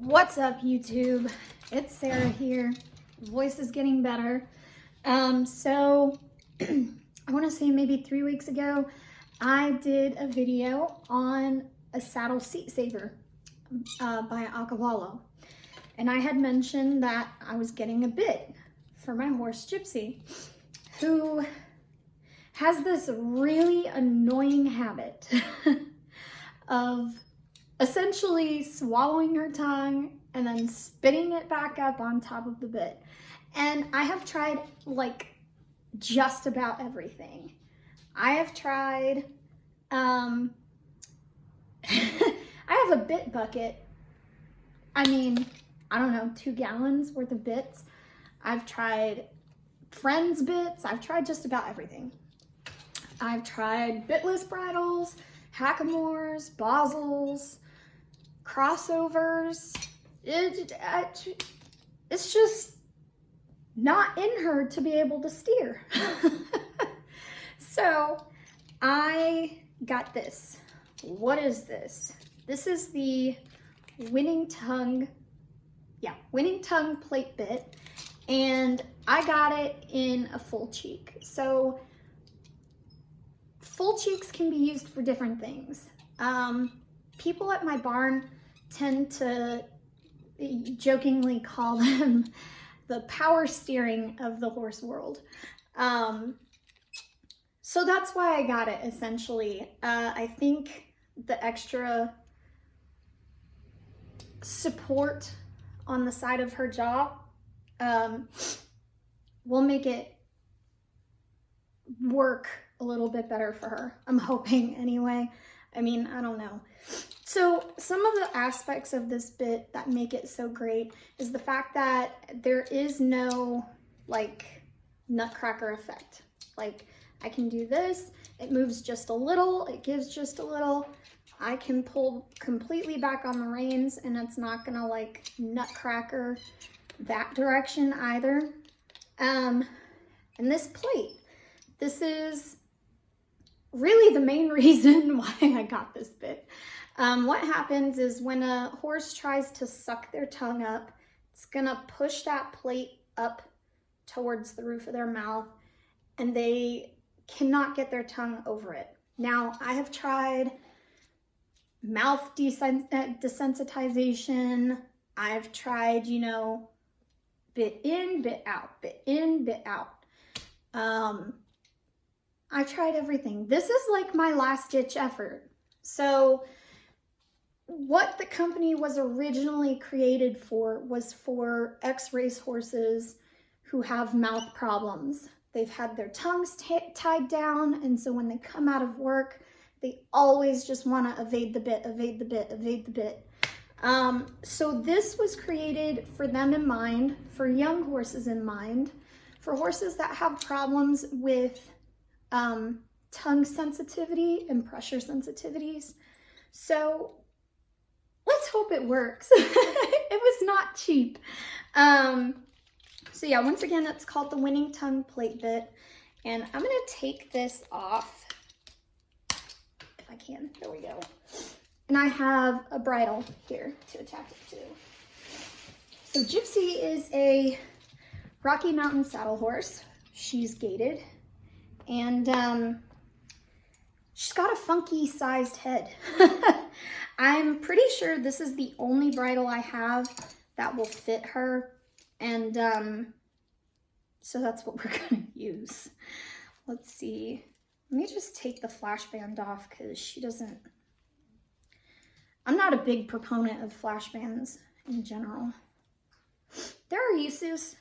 What's up, YouTube? It's Sarah here. Voice is getting better. So I want to say maybe 3 weeks ago, I did a video on a saddle seat saver by Akavalo. And I had mentioned that I was getting a bit for my horse Gypsy, who has this really annoying habit of essentially swallowing her tongue and then spitting it back up on top of the bit. And I have tried like just about everything. I have tried, I have a bit bucket. I mean, I don't know, 2 gallons worth of bits. I've tried friends bits. I've tried just about everything. I've tried bitless bridles, hackamores, Basels, crossovers. It's just not in her to be able to steer. So I got this. What is this? This is the winning tongue plate bit, and I got it in a full cheek. So full cheeks can be used for different things. People at my barn tend to jokingly call them the power steering of the horse world. So that's why I got it, essentially. I think the extra support on the side of her jaw will make it work a little bit better for her. I'm hoping anyway. I mean, I don't know. So some of the aspects of this bit that make it so great is the fact that there is no like nutcracker effect. Like I can do this, it moves just a little, it gives just a little. I can pull completely back on the reins and it's not gonna like nutcracker that direction either. And this plate, this is really the main reason why I got this bit. What happens is when a horse tries to suck their tongue up, it's gonna push that plate up towards the roof of their mouth and they cannot get their tongue over it. Now, I have tried mouth desensitization. I've tried, you know, bit in, bit out, bit in, bit out. I tried everything. This is like my last ditch effort. So what the company was originally created for was for ex-race horses who have mouth problems. They've had their tongues tied down, and so when they come out of work, they always just want to evade the bit, evade the bit, evade the bit. So this was created for them in mind, for young horses in mind, for horses that have problems with tongue sensitivity and pressure sensitivities. So let's hope it works. It was not cheap. So yeah, once again, it's called the winning tongue plate bit. And I'm gonna take this off if I can. There we go. And I have a bridle here to attach it to. So Gypsy is a Rocky Mountain saddle horse. She's gaited. And she's got a funky sized head. I'm pretty sure this is the only bridle I have that will fit her. And so that's what we're gonna use. Let's see. Let me just take the flash band off because she doesn't, I'm not a big proponent of flash bands in general. There are uses,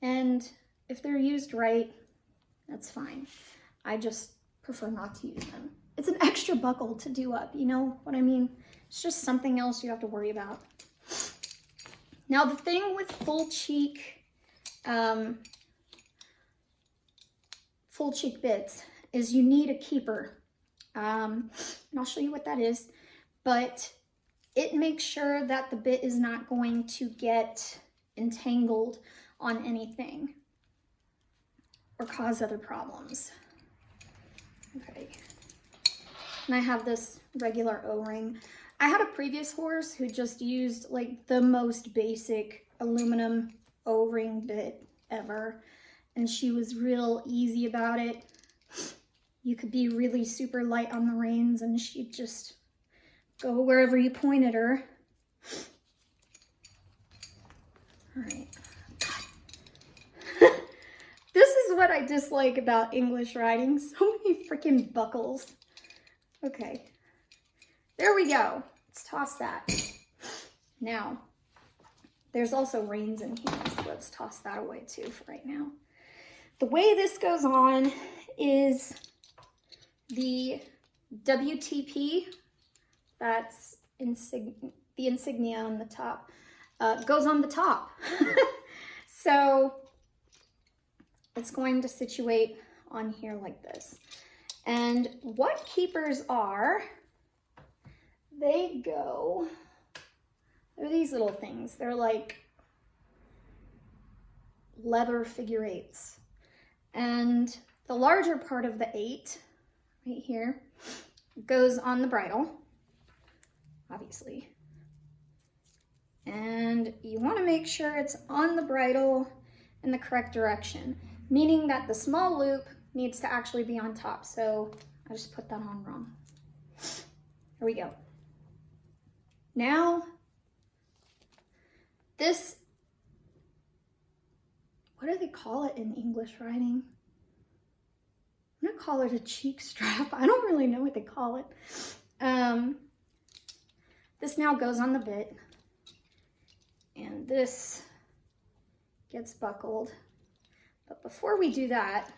and if they're used right, that's fine. I just prefer not to use them. It's an extra buckle to do up, you know what I mean? It's just something else you have to worry about. Now the thing with full cheek bits is you need a keeper. And I'll show you what that is, but it makes sure that the bit is not going to get entangled on anything or cause other problems. Okay. And I have this regular O-ring. I had a previous horse who just used like the most basic aluminum O-ring bit ever, and she was real easy about it. You could be really super light on the reins and she'd just go wherever you pointed her. All right. This is what I dislike about English riding. So many freaking buckles. Okay. There we go. Let's toss that. Now, there's also reins in here, so let's toss that away too for right now. The way this goes on is the WTP, that's the insignia on the top, goes on the top. So it's going to situate on here like this. And what keepers are, they're these little things. They're like leather figure eights. And the larger part of the 8, right here, goes on the bridle, obviously. And you want to make sure it's on the bridle in the correct direction, meaning that the small loop needs to actually be on top. So I just put that on wrong. Here we go. Now, this, what do they call it in English riding? I'm gonna call it a cheek strap. I don't really know what they call it. This now goes on the bit, and this gets buckled. But before we do that,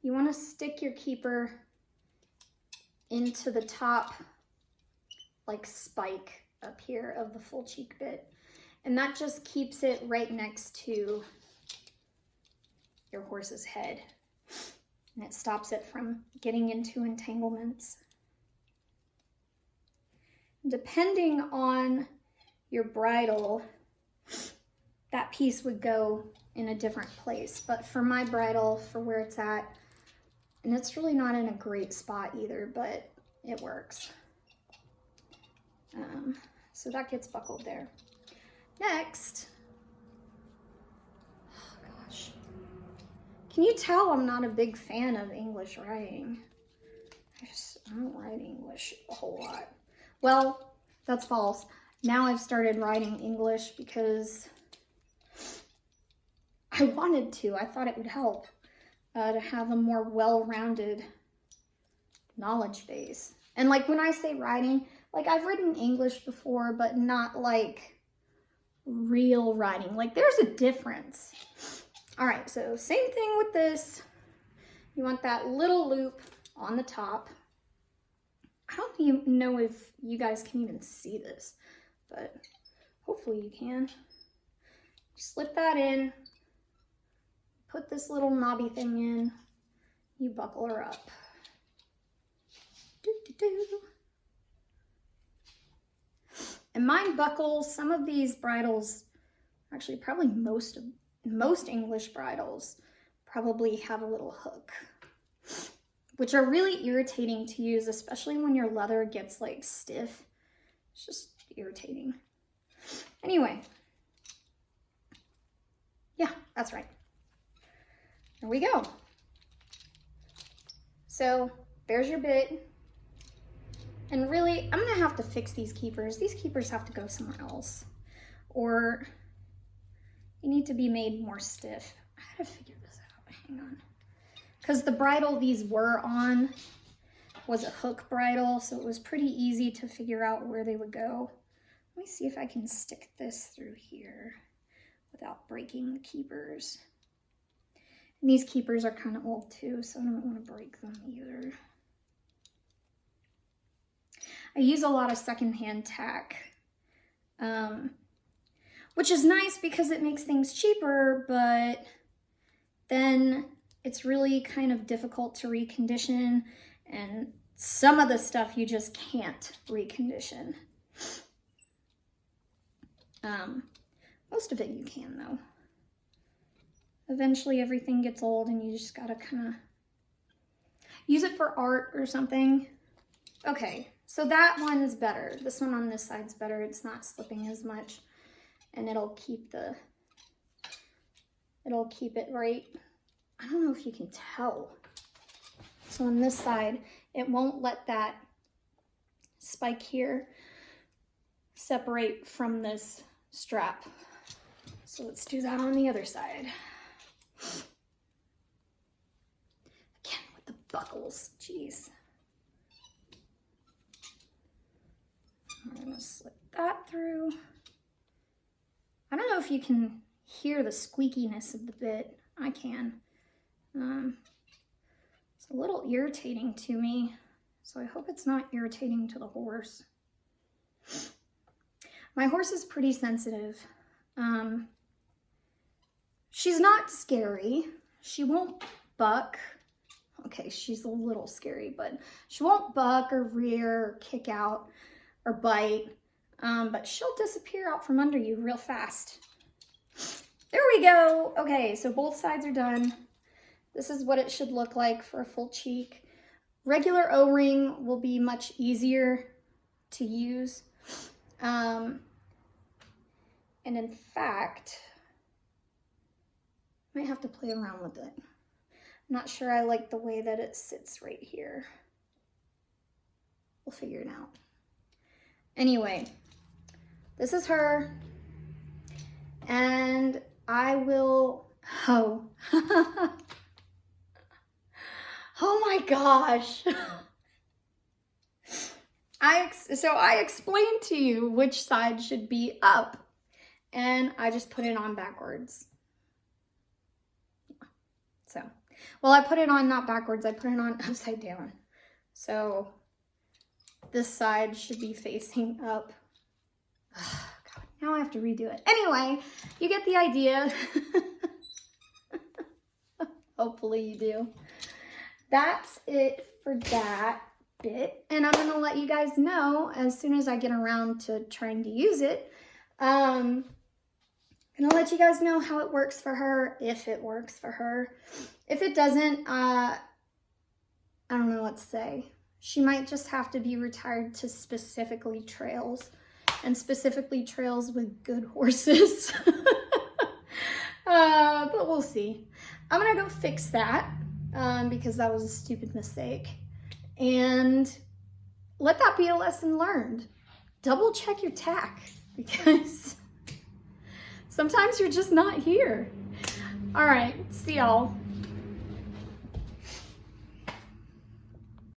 you want to stick your keeper into the top, like spike up here of the full cheek bit. And that just keeps it right next to your horse's head. And it stops it from getting into entanglements. Depending on your bridle, that piece would go in a different place. But for my bridle, for where it's at, and it's really not in a great spot either, but it works. So that gets buckled there. Next, oh gosh, can you tell I'm not a big fan of English riding? I don't ride English a whole lot. Well, that's false. Now I've started riding English because I wanted to. I thought it would help to have a more well-rounded knowledge base. And like when I say riding, like I've ridden English before, but not like real riding. Like there's a difference. All right, so same thing with this. You want that little loop on the top. I don't even know if you guys can even see this, but hopefully you can. Slip that in, put this little knobby thing in, you buckle her up. And mine buckles, some of these bridles, actually probably most English bridles probably have a little hook, which are really irritating to use, especially when your leather gets like stiff. It's just irritating. Anyway, yeah, that's right. There we go. So there's your bit. And really, I'm gonna have to fix these keepers. These keepers have to go somewhere else, or they need to be made more stiff. I gotta figure this out, hang on. Because the bridle these were on was a hook bridle, so it was pretty easy to figure out where they would go. Let me see if I can stick this through here without breaking the keepers. And these keepers are kind of old too, so I don't want to break them either. I use a lot of secondhand tack, which is nice because it makes things cheaper, but then it's really kind of difficult to recondition, and some of the stuff you just can't recondition. Most of it you can though. Eventually everything gets old and you just gotta kind of use it for art or something. Okay, So that one's better. This one on this side's better. It's not slipping as much, and it'll keep it right. I don't know if you can tell. So on this side, it won't let that spike here separate from this strap. So let's do that on the other side. Again, with the buckles, jeez. I'm gonna slip that through. I don't know if you can hear the squeakiness of the bit. I can. It's a little irritating to me, so I hope it's not irritating to the horse. My horse is pretty sensitive. She's not scary. She won't buck. Okay, she's a little scary, but she won't buck or rear or kick out or bite, but she'll disappear out from under you real fast. There we go. Okay, so both sides are done. This is what it should look like for a full cheek. Regular O-ring will be much easier to use. And in fact, I might have to play around with it. I'm not sure I like the way that it sits right here. We'll figure it out. Anyway, this is her. And I will, oh my gosh. So I explained to you which side should be up, and I just put it on backwards. So, well, I put it on not backwards, I put it on upside down. So this side should be facing up. Oh, God, now I have to redo it. Anyway, you get the idea. Hopefully you do. That's it for that bit, and I'm gonna let you guys know as soon as I get around to trying to use it. I'm gonna let you guys know how it works for her, if it works for her. If it doesn't, I don't know what to say. She might just have to be retired to specifically trails, and specifically trails with good horses. But we'll see. I'm gonna go fix that because that was a stupid mistake. And let that be a lesson learned. Double check your tack, because sometimes you're just not here. All right, see y'all.